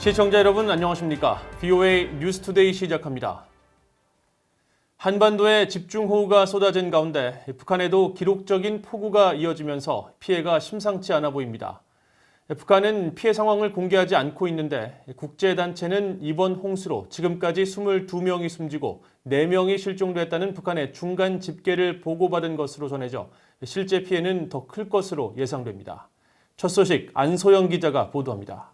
시청자 여러분 안녕하십니까? VOA 뉴스투데이 시작합니다. 한반도에 집중호우가 쏟아진 가운데 북한에도 기록적인 폭우가 이어지면서 피해가 심상치 않아 보입니다. 북한은 피해 상황을 공개하지 않고 있는데 국제단체는 이번 홍수로 지금까지 22명이 숨지고 4명이 실종됐다는 북한의 중간 집계를 보고받은 것으로 전해져 실제 피해는 더 클 것으로 예상됩니다. 첫 소식 안소영 기자가 보도합니다.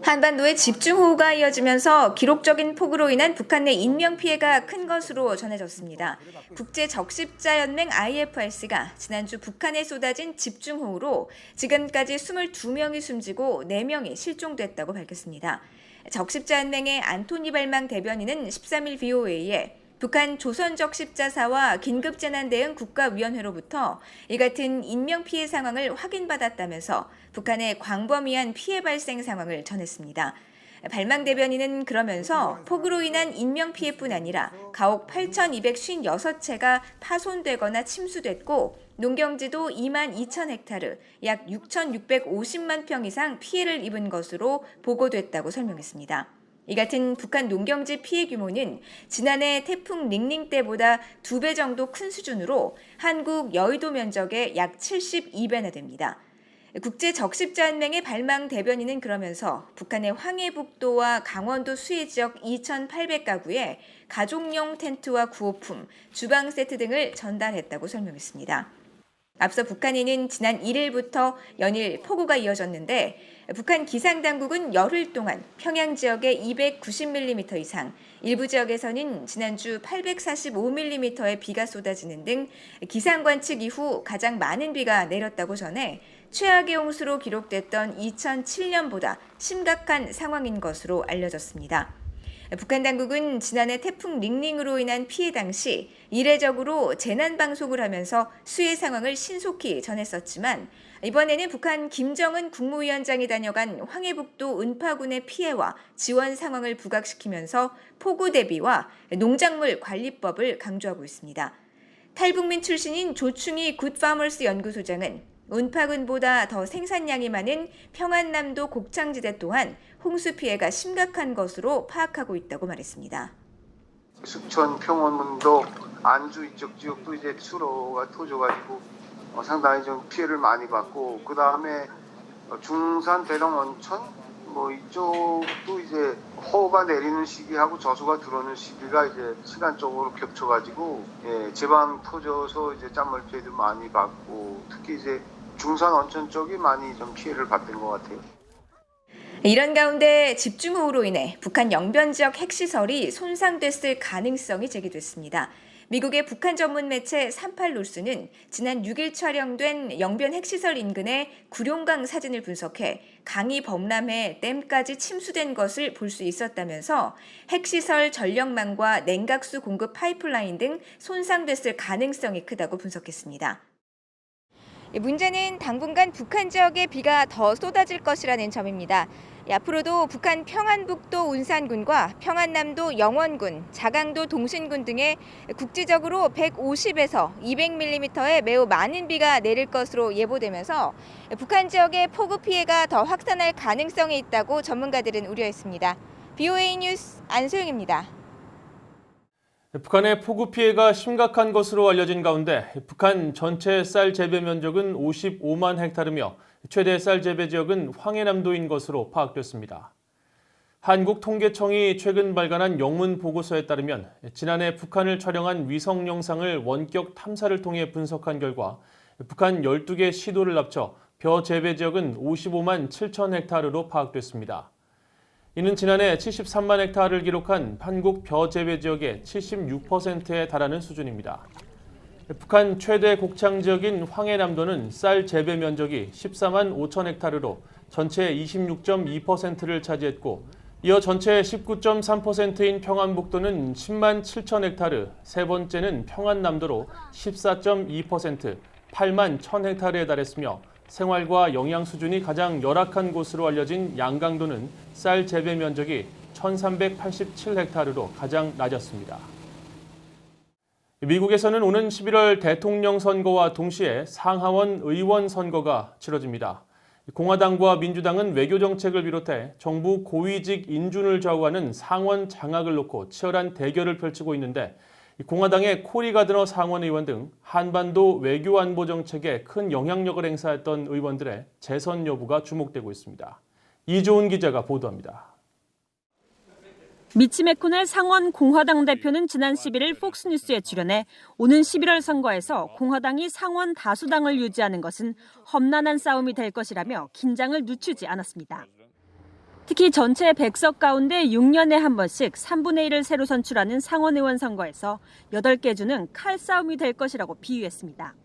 한반도에 집중호우가 이어지면서 기록적인 폭우로 인한 북한 내 인명피해가 큰 것으로 전해졌습니다. 국제적십자연맹 IFRC가 지난주 북한에 쏟아진 집중호우로 지금까지 22명이 숨지고 4명이 실종됐다고 밝혔습니다. 적십자연맹의 안토니 발망 대변인은 13일 VOA에 북한 조선적십자사와 긴급재난대응 국가위원회로부터 이 같은 인명피해 상황을 확인받았다면서 북한의 광범위한 피해 발생 상황을 전했습니다. 발망 대변인은 그러면서 폭우로 인한 인명피해뿐 아니라 가옥 8,256채가 파손되거나 침수됐고 농경지도 2만 2천 헥타르, 약 6,650만 평 이상 피해를 입은 것으로 보고됐다고 설명했습니다. 이 같은 북한 농경지 피해 규모는 지난해 태풍 링링 때보다 2배 정도 큰 수준으로 한국 여의도 면적의 약 72배나 됩니다. 국제적십자연맹의 발망 대변인은 그러면서 북한의 황해북도와 강원도 수해 지역 2,800가구에 가족용 텐트와 구호품, 주방 세트 등을 전달했다고 설명했습니다. 앞서 북한에는 지난 1일부터 연일 폭우가 이어졌는데 북한 기상당국은 열흘 동안 평양 지역에 290mm 이상, 일부 지역에서는 지난주 845mm의 비가 쏟아지는 등 기상관측 이후 가장 많은 비가 내렸다고 전해 최악의 홍수로 기록됐던 2007년보다 심각한 상황인 것으로 알려졌습니다. 북한 당국은 지난해 태풍 링링으로 인한 피해 당시 이례적으로 재난방송을 하면서 수해 상황을 신속히 전했었지만 이번에는 북한 김정은 국무위원장이 다녀간 황해북도 은파군의 피해와 지원 상황을 부각시키면서 폭우 대비와 농작물 관리법을 강조하고 있습니다. 탈북민 출신인 조충희 굿파머스 연구소장은 은파군보다 더 생산량이 많은 평안남도 곡창지대 또한 홍수 피해가 심각한 것으로 파악하고 있다고 말했습니다. 숙천, 평원문도, 안주 이쪽 지역도 이제 수로가 터져가지고 상당히 좀 피해를 많이 받고 그 다음에 중산, 대령, 원천 이쪽도 이제 호우가 내리는 시기하고 저수가 들어오는 시기가 이제 시간적으로 겹쳐가지고 제방 터져서 이제 짠물 피해도 많이 받고 특히 이제 중산 원천 쪽이 많이 좀 피해를 받는 것 같아요. 이런 가운데 집중호우로 인해 북한 영변 지역 핵시설이 손상됐을 가능성이 제기됐습니다. 미국의 북한 전문 매체 38뉴스는 지난 6일 촬영된 영변 핵시설 인근의 구룡강 사진을 분석해 강이 범람해 댐까지 침수된 것을 볼 수 있었다면서 핵시설 전력망과 냉각수 공급 파이프라인 등 손상됐을 가능성이 크다고 분석했습니다. 문제는 당분간 북한 지역에 비가 더 쏟아질 것이라는 점입니다. 앞으로도 북한 평안북도 운산군과 평안남도 영원군, 자강도 동신군 등에 국지적으로 150에서 200mm의 매우 많은 비가 내릴 것으로 예보되면서 북한 지역의 폭우 피해가 더 확산할 가능성이 있다고 전문가들은 우려했습니다. VOA 뉴스 안소영입니다. 북한의 폭우 피해가 심각한 것으로 알려진 가운데 북한 전체 쌀 재배 면적은 55만 헥타르며 최대 쌀 재배 지역은 황해남도인 것으로 파악됐습니다. 한국통계청이 최근 발간한 영문 보고서에 따르면 지난해 북한을 촬영한 위성 영상을 원격 탐사를 통해 분석한 결과 북한 12개 시도를 합쳐 벼 재배 지역은 55만 7천 헥타르로 파악됐습니다. 이는 지난해 73만 헥타르를 기록한 한국 벼 재배 지역의 76%에 달하는 수준입니다. 북한 최대 곡창 지역인 황해남도는 쌀 재배 면적이 14만 5천 헥타르로 전체 26.2%를 차지했고 이어 전체 19.3%인 평안북도는 10만 7천 헥타르, 세 번째는 평안남도로 14.2%, 8만 1천 헥타르에 달했으며 생활과 영양 수준이 가장 열악한 곳으로 알려진 양강도는 쌀 재배 면적이 1,387헥타르로 가장 낮았습니다. 미국에서는 오는 11월 대통령 선거와 동시에 상하원 의원 선거가 치러집니다. 공화당과 민주당은 외교 정책을 비롯해 정부 고위직 인준을 좌우하는 상원 장악을 놓고 치열한 대결을 펼치고 있는데 공화당의 코리 가드너 상원 의원 등 한반도 외교 안보 정책에 큰 영향력을 행사했던 의원들의 재선 여부가 주목되고 있습니다. 이조은 기자가 보도합니다. 미치 매코넬 상원 공화당 대표는 지난 11일 폭스뉴스에 출연해 오는 11월 선거에서 공화당이 상원 다수당을 유지하는 것은 험난한 싸움이 될 것이라며 긴장을 늦추지 않았습니다. 특히 전체 100석 가운데 6년에 한 번씩 3분의 1을 새로 선출하는 상원 의원 선거에서 8개 주는 칼싸움이 될 것이라고 비유했습니다.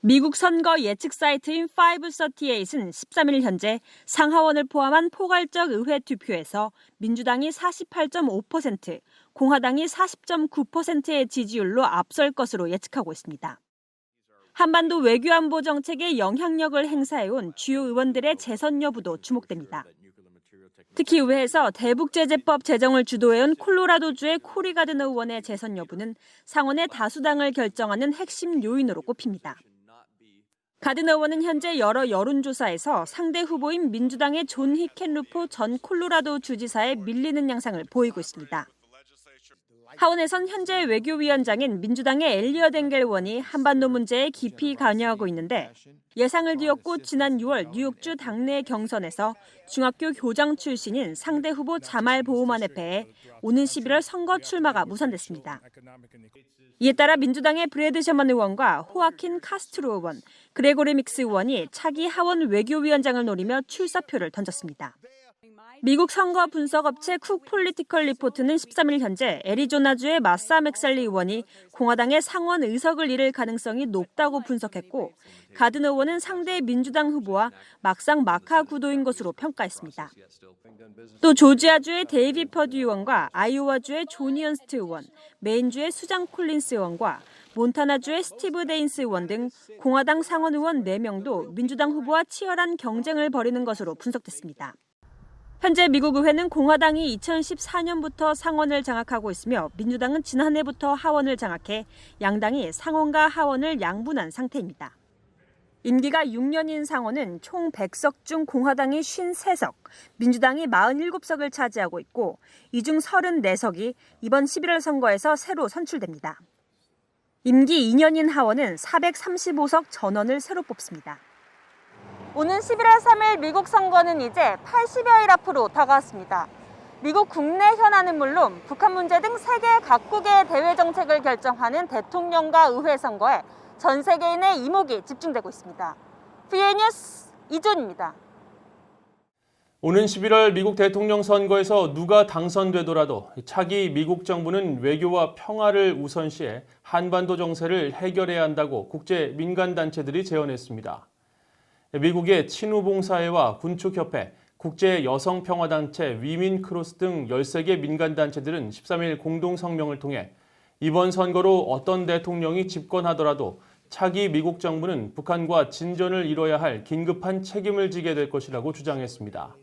미국 선거 예측 사이트인 538은 13일 현재 상하원을 포함한 포괄적 의회 투표에서 민주당이 48.5%, 공화당이 40.9%의 지지율로 앞설 것으로 예측하고 있습니다. 한반도 외교안보 정책에 영향력을 행사해온 주요 의원들의 재선 여부도 주목됩니다. 특히 의회에서 대북제재법 제정을 주도해온 콜로라도주의 코리 가드너 의원의 재선 여부는 상원의 다수당을 결정하는 핵심 요인으로 꼽힙니다. 가드너 의원은 현재 여러 여론조사에서 상대 후보인 민주당의 존 히켄루포 전 콜로라도 주지사에 밀리는 양상을 보이고 있습니다. 하원에선 현재 외교위원장인 민주당의 엘리엇 엥겔 의원이 한반도 문제에 깊이 관여하고 있는데 예상을 뒤엎고 지난 6월 뉴욕주 당내 경선에서 중학교 교장 출신인 상대 후보 자말 보우만에 패해 오는 11월 선거 출마가 무산됐습니다. 이에 따라 민주당의 브래드 셔먼 의원과 호아킨 카스트로 의원, 그레고리 믹스 의원이 차기 하원 외교위원장을 노리며 출사표를 던졌습니다. 미국 선거 분석 업체 쿡 폴리티컬 리포트는 13일 현재 애리조나주의 마사 맥살리 의원이 공화당의 상원 의석을 잃을 가능성이 높다고 분석했고 가드너 의원은 상대 민주당 후보와 막상 막하 구도인 것으로 평가했습니다. 또 조지아주의 데이비 퍼듀 의원과 아이오와주의 존 이언스트 의원, 메인주의 수잔 콜린스 의원과 몬타나주의 스티브 데인스 의원 등 공화당 상원 의원 4명도 민주당 후보와 치열한 경쟁을 벌이는 것으로 분석됐습니다. 현재 미국 의회는 공화당이 2014년부터 상원을 장악하고 있으며 민주당은 지난해부터 하원을 장악해 양당이 상원과 하원을 양분한 상태입니다. 임기가 6년인 상원은 총 100석 중 공화당이 53석, 민주당이 47석을 차지하고 있고 이 중 34석이 이번 11월 선거에서 새로 선출됩니다. 임기 2년인 하원은 435석 전원을 새로 뽑습니다. 오는 11월 3일 미국 선거는 이제 80여일 앞으로 다가왔습니다. 미국 국내 현안은 물론 북한 문제 등 세계 각국의 대외 정책을 결정하는 대통령과 의회 선거에 전 세계인의 이목이 집중되고 있습니다. VA 뉴스 이존입니다. 오는 11월 미국 대통령 선거에서 누가 당선되더라도 차기 미국 정부는 외교와 평화를 우선시해 한반도 정세를 해결해야 한다고 국제 민간단체들이 제언했습니다. 미국의 친우봉사회와 군축협회, 국제여성평화단체 위민크로스 등 13개 민간단체들은 13일 공동성명을 통해 이번 선거로 어떤 대통령이 집권하더라도 차기 미국 정부는 북한과 진전을 이뤄야 할 긴급한 책임을 지게 될 것이라고 주장했습니다.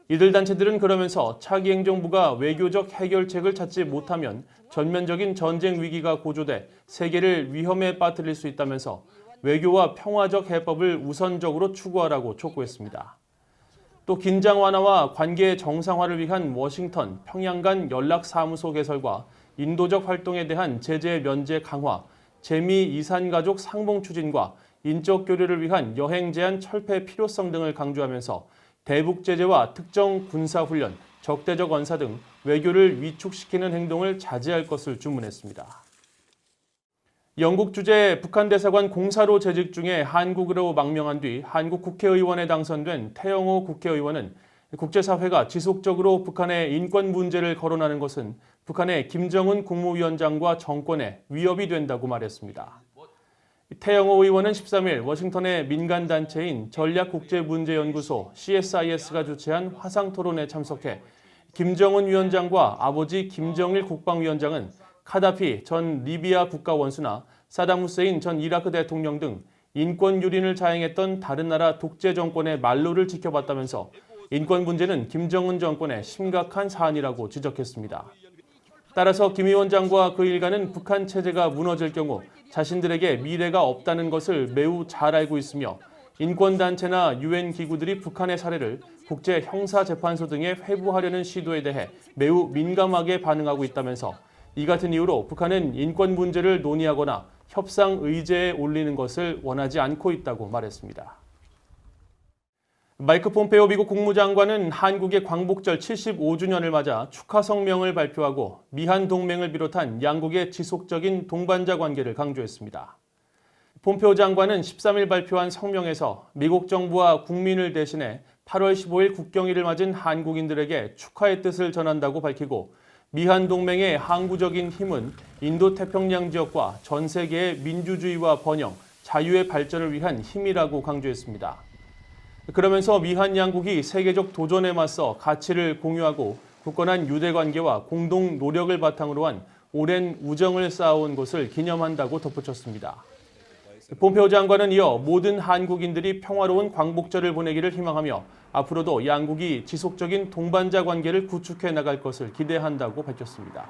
이들 단체들은 그러면서 차기 행정부가 외교적 해결책을 찾지 못하면 전면적인 전쟁 위기가 고조돼 세계를 위험에 빠뜨릴 수 있다면서 외교와 평화적 해법을 우선적으로 추구하라고 촉구했습니다. 또 긴장 완화와 관계 정상화를 위한 워싱턴, 평양 간 연락사무소 개설과 인도적 활동에 대한 제재 면제 강화, 재미 이산가족 상봉 추진과 인적 교류를 위한 여행 제한 철폐 필요성 등을 강조하면서 대북 제재와 특정 군사훈련, 적대적 언사 등 외교를 위축시키는 행동을 자제할 것을 주문했습니다. 영국 주재 북한 대사관 공사로 재직 중에 한국으로 망명한 뒤 한국 국회의원에 당선된 태영호 국회의원은 국제사회가 지속적으로 북한의 인권 문제를 거론하는 것은 북한의 김정은 국무위원장과 정권에 위협이 된다고 말했습니다. 태영호 의원은 13일 워싱턴의 민간단체인 전략국제문제연구소 CSIS가 주최한 화상토론에 참석해 김정은 위원장과 아버지 김정일 국방위원장은 카다피 전 리비아 국가원수나 사담 후세인 전 이라크 대통령 등 인권 유린을 자행했던 다른 나라 독재 정권의 말로를 지켜봤다면서 인권 문제는 김정은 정권의 심각한 사안이라고 지적했습니다. 따라서 김 위원장과 그 일가는 북한 체제가 무너질 경우 자신들에게 미래가 없다는 것을 매우 잘 알고 있으며 인권단체나 유엔 기구들이 북한의 사례를 국제형사재판소 등에 회부하려는 시도에 대해 매우 민감하게 반응하고 있다면서 이 같은 이유로 북한은 인권 문제를 논의하거나 협상 의제에 올리는 것을 원하지 않고 있다고 말했습니다. 마이크 폼페오 미국 국무장관은 한국의 광복절 75주년을 맞아 축하 성명을 발표하고 미한 동맹을 비롯한 양국의 지속적인 동반자 관계를 강조했습니다. 폼페오 장관은 13일 발표한 성명에서 미국 정부와 국민을 대신해 8월 15일 국경일을 맞은 한국인들에게 축하의 뜻을 전한다고 밝히고 미한 동맹의 항구적인 힘은 인도태평양 지역과 전 세계의 민주주의와 번영, 자유의 발전을 위한 힘이라고 강조했습니다. 그러면서 미한 양국이 세계적 도전에 맞서 가치를 공유하고 굳건한 유대관계와 공동 노력을 바탕으로 한 오랜 우정을 쌓아온 것을 기념한다고 덧붙였습니다. 폼페오 장관은 이어 모든 한국인들이 평화로운 광복절을 보내기를 희망하며 앞으로도 양국이 지속적인 동반자 관계를 구축해 나갈 것을 기대한다고 밝혔습니다.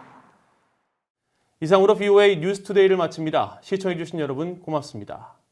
이상으로 VOA 뉴스투데이를 마칩니다. 시청해주신 여러분 고맙습니다.